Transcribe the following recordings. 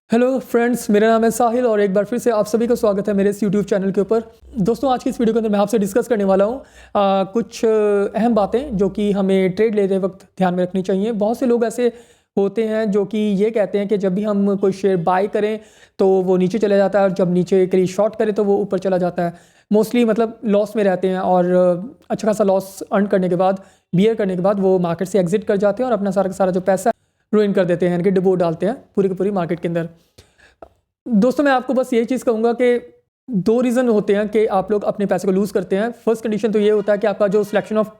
Hello friends, मेरा नाम है साहिल और एक बार फिर से आप सभी का स्वागत है मेरे इस यूट्यूब चैनल के ऊपर। दोस्तों, आज की इस वीडियो के अंदर मैं आपसे डिस्कस करने वाला हूँ कुछ अहम बातें जो कि हमें ट्रेड लेते वक्त ध्यान में रखनी चाहिए। बहुत से लोग ऐसे होते हैं जो कि ये कहते हैं कि जब भी हम कोई शेयर बाय करें तो वो नीचे चला जाता है और जब नीचे के लिए शॉर्ट करें तो वो ऊपर चला जाता है। मोस्टली मतलब लॉस में रहते हैं और अच्छा खासा लॉस अर्न करने के बाद, बियर करने के बाद वो मार्केट से एग्जिट कर जाते हैं और अपना सारा का सारा जो पैसा रुइन कर देते हैं, यानी कि डिबो डालते हैं पूरी की पूरी मार्केट के अंदर। दोस्तों, मैं आपको बस यही चीज़ कहूँगा कि दो रीज़न होते हैं कि आप लोग अपने पैसे को लूज़ करते हैं। फर्स्ट कंडीशन तो ये होता है कि आपका जो सिलेक्शन ऑफ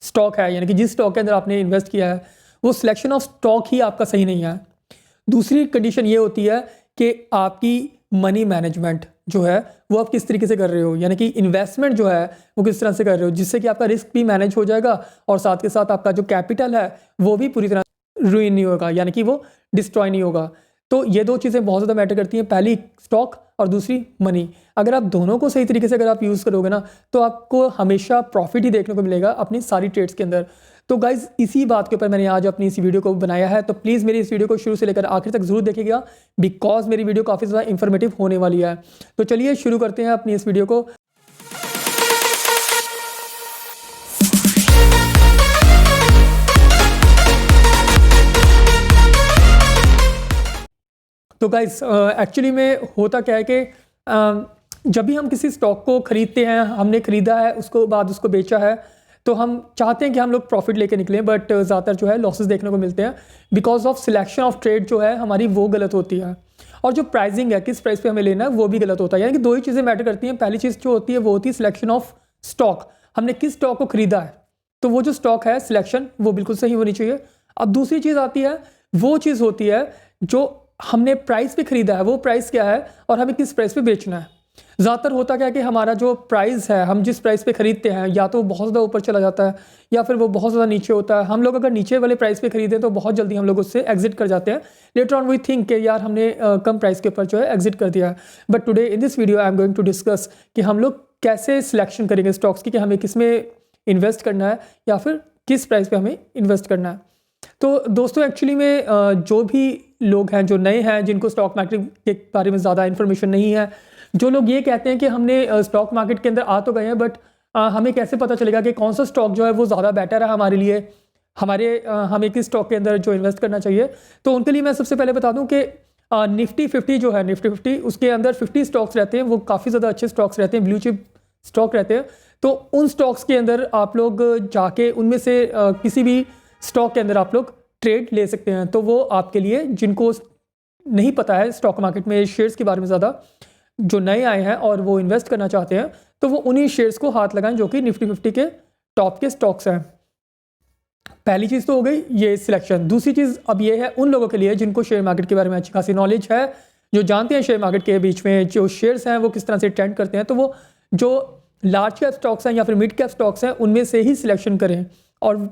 स्टॉक है, यानी कि जिस स्टॉक के अंदर आपने इन्वेस्ट किया है वो सिलेक्शन ऑफ स्टॉक ही आपका सही नहीं है। दूसरी कंडीशन ये होती है कि आपकी मनी मैनेजमेंट जो है वो आप किस तरीके से कर रहे हो, यानी कि इन्वेस्टमेंट जो है वो किस तरह से कर रहे हो, जिससे कि आपका रिस्क भी मैनेज हो जाएगा और साथ के साथ आपका जो कैपिटल है वो भी पूरी तरह रुइन नहीं होगा, यानी कि वो डिस्ट्रॉय नहीं होगा। तो ये दो चीज़ें बहुत ज़्यादा मैटर करती हैं, पहली स्टॉक और दूसरी मनी। अगर आप दोनों को सही तरीके से अगर आप यूज़ करोगे ना तो आपको हमेशा प्रॉफिट ही देखने को मिलेगा अपनी सारी ट्रेड्स के अंदर। तो गाइज़, इसी बात के ऊपर मैंने आज अपनी इस वीडियो को बनाया है, तो प्लीज़ मेरी इस वीडियो को शुरू से लेकर आखिर तक ज़रूर देखिएगा, बिकॉज मेरी वीडियो काफ़ी ज़्यादा इंफॉर्मेटिव होने वाली है। तो चलिए शुरू करते हैं अपनी इस वीडियो को। तो गाइस, एक्चुअली में होता क्या है कि जब भी हम किसी स्टॉक को खरीदते हैं, हमने खरीदा है उसको बाद उसको बेचा है, तो हम चाहते हैं कि हम लोग प्रॉफिट लेके निकलें, बट ज़्यादातर जो है लॉसेस देखने को मिलते हैं because of selection of trade जो है हमारी वो गलत होती है, और जो प्राइसिंग है, किस प्राइस पे हमें लेना है, वो भी गलत होता है। यानी कि दो ही चीज़ें मैटर करती हैं। पहली चीज़ जो होती है वो होती है सिलेक्शन ऑफ स्टॉक, हमने किस स्टॉक को खरीदा है, तो वो जो स्टॉक है सिलेक्शन वो बिल्कुल सही होनी चाहिए। अब दूसरी चीज़ आती है, वो चीज़ होती है जो हमने प्राइस पे खरीदा है, वो प्राइस क्या है और हमें किस प्राइस पे बेचना है। ज़्यादातर होता क्या है कि हमारा जो प्राइस है, हम जिस प्राइस पे खरीदते हैं, या तो बहुत ज़्यादा ऊपर चला जाता है या फिर वो बहुत ज़्यादा नीचे होता है। हम लोग अगर नीचे वाले प्राइस पे खरीदें तो बहुत जल्दी हम लोग उससे एग्जिट कर जाते हैं। लेटर ऑन वी थिंक कि यार हमने कम प्राइस के ऊपर जो है एग्जिट कर दिया है। But today in this video I am going to discuss कि हम लोग कैसे सिलेक्शन करेंगे स्टॉक्स की, कि हमें किस में इन्वेस्ट करना है या फिर किस प्राइस पे हमें इन्वेस्ट करना है। तो दोस्तों, एक्चुअली में जो भी लोग हैं जो नए हैं, जिनको स्टॉक मार्केट के बारे में ज़्यादा इन्फॉर्मेशन नहीं है, जो लोग ये कहते हैं कि हमने स्टॉक मार्केट के अंदर आ तो गए हैं, बट हमें कैसे पता चलेगा कि कौन सा स्टॉक जो है वो ज़्यादा बेटर है हमारे लिए, हमें किस स्टॉक के अंदर जो इन्वेस्ट करना चाहिए। तो उनके लिए मैं सबसे पहले बता दूं कि निफ्टी 50 जो है, निफ्टी 50, उसके अंदर 50 स्टॉक्स रहते हैं, वो काफ़ी ज़्यादा अच्छे स्टॉक्स रहते हैं, ब्लू चिप स्टॉक रहते हैं। तो उन स्टॉक्स के अंदर आप लोग जाके उनमें से किसी भी स्टॉक के अंदर आप लोग ट्रेड ले सकते हैं। तो वो आपके लिए, जिनको नहीं पता है स्टॉक मार्केट में शेयर्स के बारे में ज़्यादा, जो नए आए हैं और वो इन्वेस्ट करना चाहते हैं, तो वो उन्हीं शेयर्स को हाथ लगाएं जो कि निफ्टी 50 के टॉप के स्टॉक्स हैं। पहली चीज़ तो हो गई ये सिलेक्शन। दूसरी चीज़ अब ये है उन लोगों के लिए जिनको शेयर मार्केट के बारे में अच्छी खासी नॉलेज है, जो जानते हैं शेयर मार्केट के बीच में जो शेयर्स हैं वो किस तरह से ट्रेंड करते हैं। तो वो जो लार्ज कैप स्टॉक्स हैं या फिर मिड कैप स्टॉक्स हैं उनमें से ही सिलेक्शन करें, और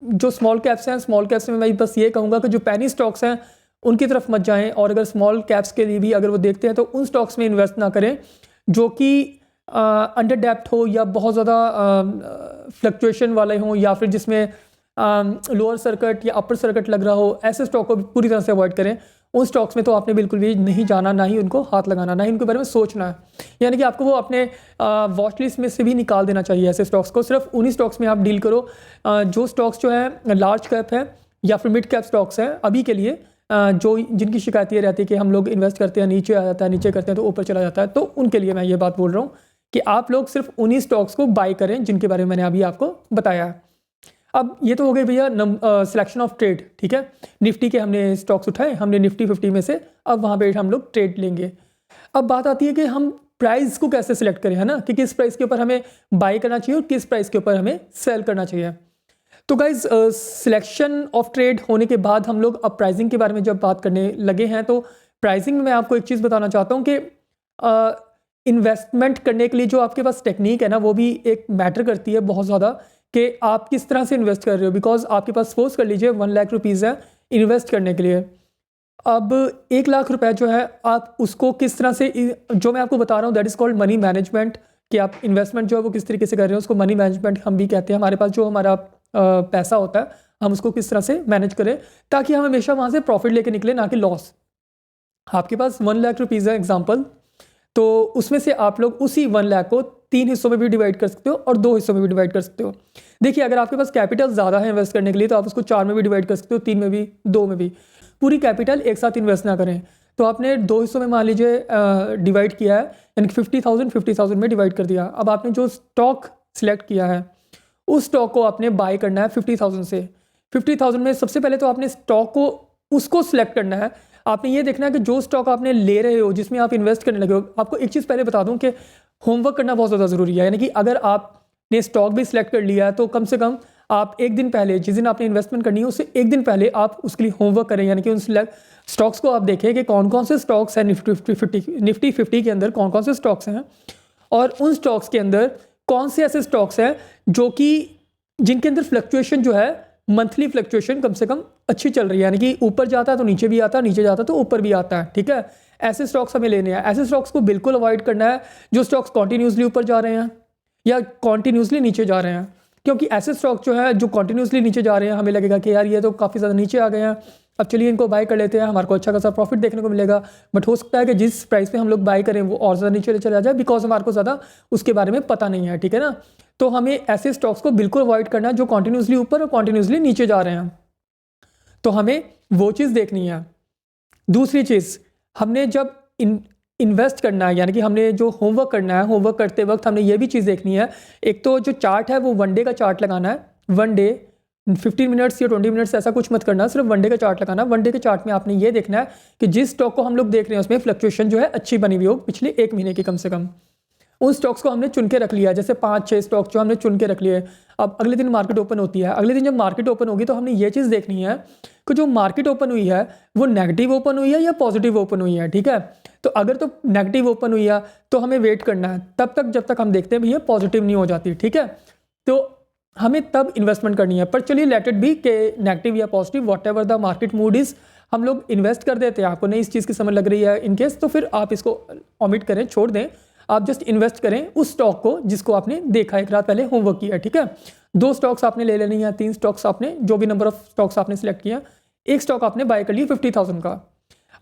जो स्मॉल कैप्स हैं, स्मॉल कैप्स में मैं बस ये कहूँगा कि जो पैनी स्टॉक्स हैं उनकी तरफ मत जाएं, और अगर स्मॉल कैप्स के लिए भी अगर वो देखते हैं तो उन स्टॉक्स में इन्वेस्ट ना करें जो कि अंडर डेप्ट हो या बहुत ज़्यादा फ्लक्चुएशन वाले हों, या फिर जिसमें लोअर सर्किट या अपर सर्किट लग रहा हो। ऐसे स्टॉक को पूरी तरह से अवॉइड करें। उन स्टॉक्स में तो आपने बिल्कुल भी नहीं जाना, ना ही उनको हाथ लगाना, ना ही उनके बारे में सोचना है। यानी कि आपको वो अपने वॉच लिस्ट में से भी निकाल देना चाहिए ऐसे स्टॉक्स को। सिर्फ उन्हीं स्टॉक्स में आप डील करो जो स्टॉक्स जो हैं लार्ज कैप है या फिर मिड कैप स्टॉक्स हैं अभी के लिए, जो जिनकी शिकायत ये रहती है कि हम लोग इन्वेस्ट करते हैं नीचे आ जाता है, नीचे करते हैं तो ऊपर चला जाता है। तो उनके लिए मैं ये बात बोल रहा हूँ कि आप लोग सिर्फ उन्हीं स्टॉक्स को बाय करें जिनके बारे में मैंने अभी आपको बताया है। अब ये तो हो गई भैया सिलेक्शन ऑफ ट्रेड, ठीक है। निफ्टी के हमने स्टॉक्स उठाए, हमने निफ्टी 50 में से अब वहाँ पे हम लोग ट्रेड लेंगे। अब बात आती है कि हम प्राइस को कैसे सिलेक्ट करें, है ना, कि किस प्राइस के ऊपर हमें बाय करना चाहिए और किस प्राइस के ऊपर हमें सेल करना चाहिए। तो गाइज, सिलेक्शन ऑफ ट्रेड होने के बाद हम लोग अब प्राइसिंग के बारे में जब बात करने लगे हैं, तो प्राइसिंग में मैं आपको एक चीज़ बताना चाहता हूँ कि इन्वेस्टमेंट करने के लिए जो आपके पास टेक्निक है ना, वो भी एक मैटर करती है बहुत ज़्यादा, कि आप किस तरह से इन्वेस्ट कर रहे हो। बिकॉज आपके पास सपोज कर लीजिए 1 लाख रुपीज़ है इन्वेस्ट करने के लिए। अब 1 लाख रुपए जो है आप उसको किस तरह से, जो मैं आपको बता रहा हूँ that is called money management, कि आप इन्वेस्टमेंट जो है वो किस तरीके से कर रहे हो, उसको मनी मैनेजमेंट हम भी कहते हैं। हमारे पास जो हमारा पैसा होता है हम उसको किस तरह से मैनेज करें ताकि हम हमेशा वहाँ से प्रॉफिट लेके निकले, ना कि लॉस। आपके पास 1 लाख रुपीज़ है एग्जाम्पल, तो उसमें से आप लोग उसी 1 लाख को 3 हिस्सों में भी डिवाइड कर सकते हो और 2 हिस्सों में भी डिवाइड कर सकते हो। देखिए, अगर आपके पास कैपिटल ज़्यादा है इन्वेस्ट करने के लिए तो आप उसको 4 में भी डिवाइड कर सकते हो, 3 में भी, 2 में भी। पूरी कैपिटल एक साथ इन्वेस्ट ना करें। तो आपने 2 हिस्सों में मान लीजिए डिवाइड किया है, यानी कि 50,000 में डिवाइड कर दिया। अब आपने जो स्टॉक सिलेक्ट किया है उस स्टॉक को आपने बाय करना है 50,000 से। 50,000 में सबसे पहले तो आपने स्टॉक को उसको सिलेक्ट करना है। आपने ये देखना है कि जो स्टॉक आपने ले रहे हो, जिसमें आप इन्वेस्ट करने लगे हो, आपको एक चीज़ पहले बता दूं कि होमवर्क करना बहुत ज़्यादा ज़रूरी है। यानी कि अगर आपने स्टॉक भी सिलेक्ट कर लिया है तो कम से कम आप एक दिन पहले, जिस दिन आपने इन्वेस्टमेंट करनी है उससे एक दिन पहले आप उसके लिए होमवर्क करें। यानी कि उन स्टॉक्स को आप देखें कि कौन कौन से स्टॉक्स हैं निफ्टी 50 के अंदर, कौन कौन से स्टॉक्स हैं, और उन स्टॉक्स के अंदर कौन से ऐसे स्टॉक्स हैं जो कि जिनके अंदर फ्लक्चुएशन जो है, मंथली फ्लक्चुएशन कम से कम अच्छी चल रही है। यानी कि ऊपर जाता है तो नीचे भी आता है, नीचे जाता है तो ऊपर भी आता है। ठीक है, ऐसे स्टॉक्स हमें लेने हैं। ऐसे स्टॉक्स को बिल्कुल अवॉइड करना है जो स्टॉक्स कॉन्टीन्यूसली ऊपर जा रहे हैं या कॉन्टीन्यूसली नीचे जा रहे हैं। क्योंकि ऐसे स्टॉक जो है जो कॉन्टीन्यूसली नीचे जा रहे हैं, हमें लगेगा कि यार ये तो काफ़ी ज़्यादा नीचे आ गए हैं, अब चलिए इनको बाय कर लेते हैं, हमारे को अच्छा खासा प्रॉफिट देखने को मिलेगा। बट हो सकता है कि जिस प्राइस पे हम लोग बाय करें वो और ज़्यादा नीचे चला जाए, बिकॉज हमारे को ज़्यादा उसके बारे में पता नहीं है। ठीक है ना, तो हमें ऐसे स्टॉक्स को बिल्कुल अवॉइड करना है जो कॉन्टीन्यूसली ऊपर और कॉन्टीन्यूसली नीचे जा रहे हैं। तो हमें वो चीज़ देखनी है। दूसरी चीज़, हमने जब इन्वेस्ट करना है, यानी कि हमने जो होमवर्क करना है, होमवर्क करते वक्त हमने ये भी चीज़ देखनी है। एक तो जो चार्ट है वो 1 डे का चार्ट लगाना है। 1 डे 15 मिनट्स या 20 मिनट्स ऐसा कुछ मत करना, सिर्फ 1 डे का चार्ट लगाना। 1 डे के चार्ट में आपने ये देखना है कि जिस स्टॉक को हम लोग देख रहे हैं उसमें फ्लक्चुएशन जो है अच्छी बनी हुई हो पिछले 1 महीने की कम से कम। उन स्टॉक्स को हमने चुन के रख लिया, जैसे 5-6 स्टॉक जो हमने चुन के रख लिए। अब अगले दिन मार्केट ओपन होती है, अगले दिन जब मार्केट ओपन होगी तो हमने ये चीज़ देखनी है कि जो मार्केट ओपन हुई है वो नेगेटिव ओपन हुई है या पॉजिटिव ओपन हुई है। ठीक है, तो अगर तो नेगेटिव ओपन हुई है तो हमें वेट करना है तब तक जब तक हम देखते हैं भैया पॉजिटिव नहीं हो जाती। ठीक है, तो हमें तब इन्वेस्टमेंट करनी है। पर चलिए लेट इट बी के नेगेटिव या positive, what ever the market mood is, हम लोग इन्वेस्ट कर देते हैं। आपको नहीं इस चीज़ की समझ लग रही है इन केस, तो फिर आप इसको ओमिट करें, छोड़ दें। आप जस्ट इन्वेस्ट करें उस स्टॉक को जिसको आपने देखा, एक रात पहले होमवर्क किया। ठीक है, 2 स्टॉक्स आपने ले लेनी है, 3 स्टॉक्स आपने, जो भी नंबर ऑफ स्टॉक्स आपने सिलेक्ट किया, एक स्टॉक आपने बाय कर लिया 50,000 का।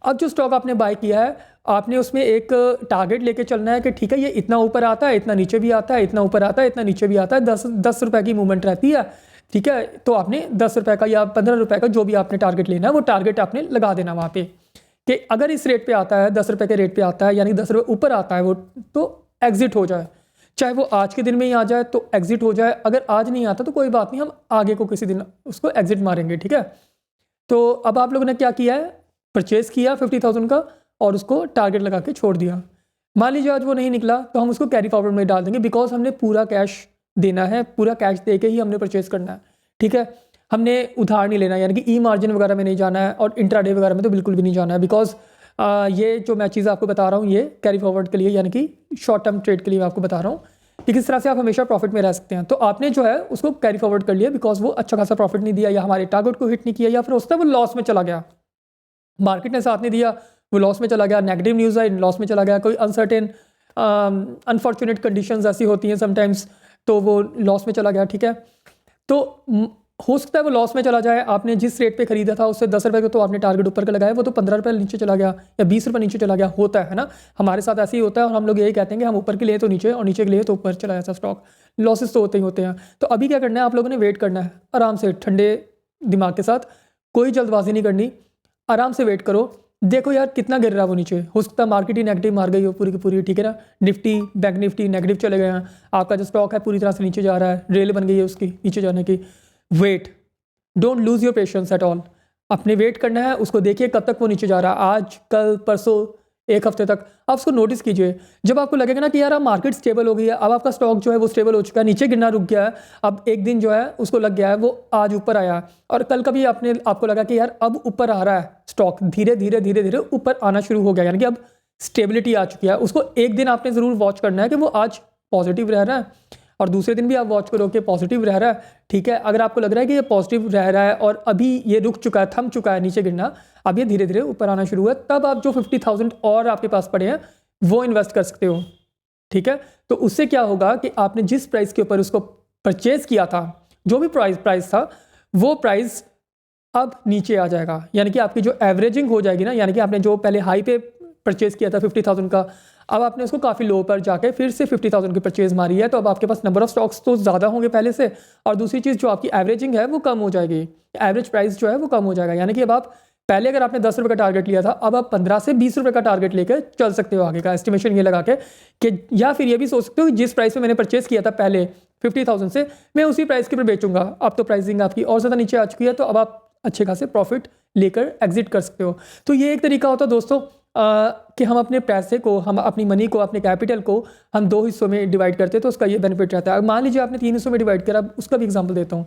अब जो स्टॉक आपने बाय किया है, आपने उसमें एक टारगेट लेके चलना है कि ठीक है ये इतना ऊपर आता है, इतना नीचे भी आता है, इतना ऊपर आता है, इतना नीचे भी आता है, 10 रुपये की मूवमेंट रहती है। ठीक है, तो आपने 10 रुपये का या 15 रुपये का जो भी आपने टारगेट लेना है वो टारगेट आपने लगा देना वहाँ पे कि अगर इस रेट पे आता है, 10 रुपये के रेट पे आता है, यानी 10 रुपये ऊपर आता है वो, तो एग्जिट हो जाए। चाहे वो आज के दिन में ही आ जाए तो एग्जिट हो जाए, अगर आज नहीं आता तो कोई बात नहीं, हम आगे को किसी दिन उसको एग्जिट मारेंगे। ठीक है, तो अब आप लोगों ने क्या किया है, परचेज़ किया 50,000 का और उसको टारगेट लगा के छोड़ दिया। मान लीजिए आज वो नहीं निकला तो हम उसको कैरी फॉरवर्ड में डाल देंगे, बिकॉज हमने पूरा कैश देना है, पूरा कैश दे के ही हमने परचेज़ करना है। ठीक है, हमने उधार नहीं लेना, यानी कि ई मार्जिन वगैरह में नहीं जाना है और इंट्राडे वगैरह में तो बिल्कुल भी नहीं जाना है। बिकॉज ये जो मैं चीज़ आपको बता रहा हूँ ये कैरी फॉरवर्ड के लिए, यानी कि शॉर्ट टर्म ट्रेड के लिए मैं आपको बता रहा हूँ कि किस तरह से आप हमेशा प्रॉफिट में रह सकते हैं। तो आपने जो है उसको कैरी फॉरवर्ड कर लिया, बिकॉज वो अच्छा खासा प्रॉफिट नहीं दिया या हमारे टारगेट को हिट नहीं किया या फिर उसका वो लॉस में चला गया, मार्केट ने साथ नहीं दिया, वो लॉस में चला गया, नेगेटिव न्यूज़ आई, लॉस में चला गया, कोई अनसर्टेन अनफॉर्चुनेट कंडीशंस ऐसी होती हैं समटाइम्स, तो वो लॉस में चला गया। ठीक है, तो हो सकता है वो लॉस में चला जाए। आपने जिस रेट पे खरीदा था उससे 10 रुपये का तो आपने टारगेट ऊपर का लगाया, वो तो 15 रुपये नीचे चला गया या 20 रुपये नीचे चला गया, होता है ना, हमारे साथ ऐसे ही होता है। और हम लोग यही कहते हैं कि हम ऊपर के लिए तो नीचे और नीचे के लिए तो ऊपर चला जाता स्टॉक, लॉसेस तो होते ही होते हैं। तो अभी क्या करना है, आप लोगों ने वेट करना है आराम से, ठंडे दिमाग के साथ, कोई जल्दबाजी नहीं करनी, आराम से वेट करो। देखो यार कितना गिर रहा है वो नीचे, हो सकता है मार्केट ही नेगेटिव मार गई हो पूरी की पूरी। ठीक है ना, निफ्टी, बैंक निफ्टी नेगेटिव चले गए हैं, आपका जो स्टॉक है पूरी तरह से नीचे जा रहा है, रेल बन गई है उसकी नीचे जाने की। Wait, don't lose your patience at all, अपने वेट करना है, उसको देखिए कब तक वो नीचे जा रहा है, आज, कल, परसों, एक हफ्ते तक आप उसको नोटिस कीजिए। जब आपको लगेगा ना कि यार अब मार्केट स्टेबल हो गई है, अब आपका स्टॉक जो है वो स्टेबल हो चुका है, नीचे गिरना रुक गया है, अब एक दिन जो है उसको लग गया है, वो आज ऊपर आया और कल कभी आपको लगा कि यार अब ऊपर आ रहा है स्टॉक, धीरे धीरे धीरे धीरे ऊपर आना शुरू हो गया, यानी कि अब स्टेबिलिटी आ चुकी है, उसको एक दिन आपने ज़रूर वॉच करना है कि वो आज पॉजिटिव रह रहा है और दूसरे दिन भी आप वॉच करो कि पॉजिटिव रह रहा है। ठीक है, अगर आपको लग रहा है कि ये पॉजिटिव रह रहा है और अभी ये रुक चुका है, थम चुका है नीचे गिरना, अब ये धीरे धीरे ऊपर आना शुरू हुआ, तब आप जो 50,000 और आपके पास पड़े हैं वो इन्वेस्ट कर सकते हो। ठीक है, तो उससे क्या होगा कि आपने जिस प्राइस के ऊपर उसको परचेज किया था, जो भी प्राइस था, वो प्राइस अब नीचे आ जाएगा, यानी कि आपकी जो एवरेजिंग हो जाएगी ना, यानी कि आपने जो पहले हाई पे परचेज़ किया था 50,000 का, अब आपने उसको काफ़ी लो पर जाके फिर से 50,000 की परचेज़ मारी है, तो अब आपके पास नंबर ऑफ स्टॉक्स तो ज़्यादा होंगे पहले से, और दूसरी चीज़ जो आपकी एवरेजिंग है वो कम हो जाएगी, एवरेज प्राइस जो है वो कम हो जाएगा। यानी कि अब आप पहले अगर आपने 10 रुपये का टारगेट लिया था, अब आप 15 से 20 रुपये का टारगेट लेकर चल सकते हो आगे का एस्टिमेशन ये लगा के कि, या फिर ये भी सोच सकते हो कि जिस प्राइस पे मैंने परचेज़ किया था पहले 50,000 से, मैं उसी प्राइस के ऊपर बेचूंगा। अब तो प्राइसिंग आपकी और ज़्यादा नीचे आ चुकी है, तो अब आप अच्छे खासे प्रॉफिट लेकर एग्जिट कर सकते हो। तो ये एक तरीका होता है दोस्तों कि हम अपने पैसे को, हम अपनी मनी को, अपने कैपिटल को हम 2 हिस्सों में डिवाइड करते हैं, तो उसका ये बेनिफिट रहता है। मान लीजिए आपने 3 हिस्सों में डिवाइड करा, उसका भी एग्जांपल देता हूँ।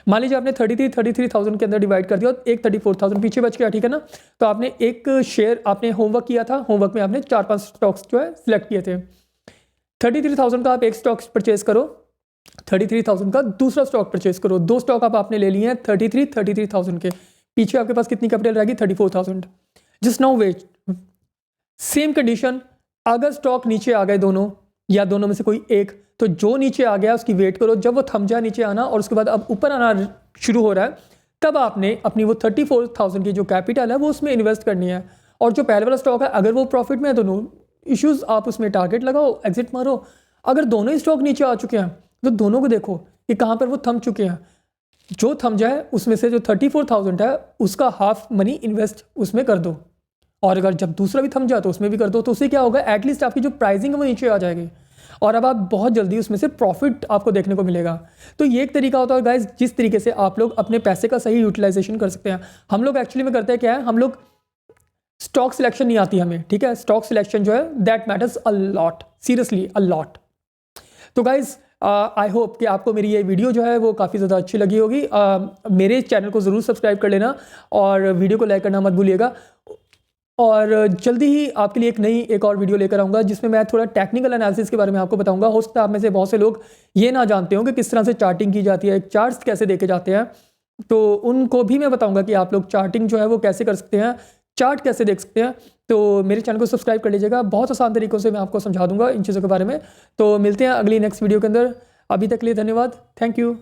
मान लीजिए आपने 33,000 के अंदर डिवाइड कर दिया और एक 34,000 पीछे बच गया, ठीक है ना। तो आपने एक शेयर, आपने होमवर्क किया था, होमवर्क में आपने 4-5 स्टॉक्स जो है सिलेक्ट किए थे। 33,000 का आप एक स्टॉक परचेज करो, 33,000 का दूसरा स्टॉक परचेज करो, 2 स्टॉक आप आपने ले लिए हैं 33,000 के, पीछे आपके पास कितनी कैपिटल रहेगी 34,000। Just now wait, same condition, अगर स्टॉक नीचे आ गए दोनों या दोनों में से कोई एक, तो जो नीचे आ गया उसकी वेट करो, जब वो थम जाए नीचे आना और उसके बाद अब ऊपर आना शुरू हो रहा है, तब आपने अपनी वो 34,000 की जो कैपिटल है वो उसमें इन्वेस्ट करनी है। और जो पहले वाला स्टॉक है अगर वो प्रॉफिट में है, दोनों इश्यूज आप उसमें टारगेट लगाओ, एग्जिट मारो। अगर दोनों ही स्टॉक नीचे आ चुके हैं तो दोनों को देखो कि कहाँ पर वो थम चुके हैं, जो थम जाए उसमें से जो 34,000 है उसका हाफ मनी इन्वेस्ट उसमें कर दो, और अगर जब दूसरा भी थम जाए तो उसमें भी कर दो। तो उससे क्या होगा, एटलीस्ट आपकी जो प्राइसिंग है वो नीचे आ जाएगी और अब आप बहुत जल्दी उसमें से प्रॉफिट आपको देखने को मिलेगा। तो ये एक तरीका होता है गाइस, जिस तरीके से आप लोग अपने पैसे का सही यूटिलाइजेशन कर सकते हैं। हम लोग एक्चुअली में करते हैं क्या है, हम लोग स्टॉक सिलेक्शन नहीं आती हमें, ठीक है। स्टॉक सिलेक्शन जो है that matters a lot, seriously a lot. तो गाइज आई होप कि आपको मेरी ये वीडियो जो है वो काफ़ी ज़्यादा अच्छी लगी होगी। मेरे चैनल को ज़रूर सब्सक्राइब कर लेना और वीडियो को लाइक करना मत भूलिएगा। और जल्दी ही आपके लिए एक और वीडियो लेकर आऊँगा जिसमें मैं थोड़ा टेक्निकल एनालिसिस के बारे में आपको बताऊँगा। हो सकता है आप में से बहुत से लोग ये ना जानते हो कि किस तरह से चार्टिंग की जाती है, चार्ट्स कैसे देखे जाते हैं, तो उनको भी मैं बताऊँगा कि आप लोग चार्टिंग जो है वो कैसे कर सकते हैं, चार्ट कैसे देख सकते हैं। तो मेरे चैनल को सब्सक्राइब कर लीजिएगा, बहुत आसान तरीक़ों से मैं आपको समझा दूंगा इन चीज़ों के बारे में। तो मिलते हैं अगली नेक्स्ट वीडियो के अंदर, अभी तक के लिए धन्यवाद, थैंक यू।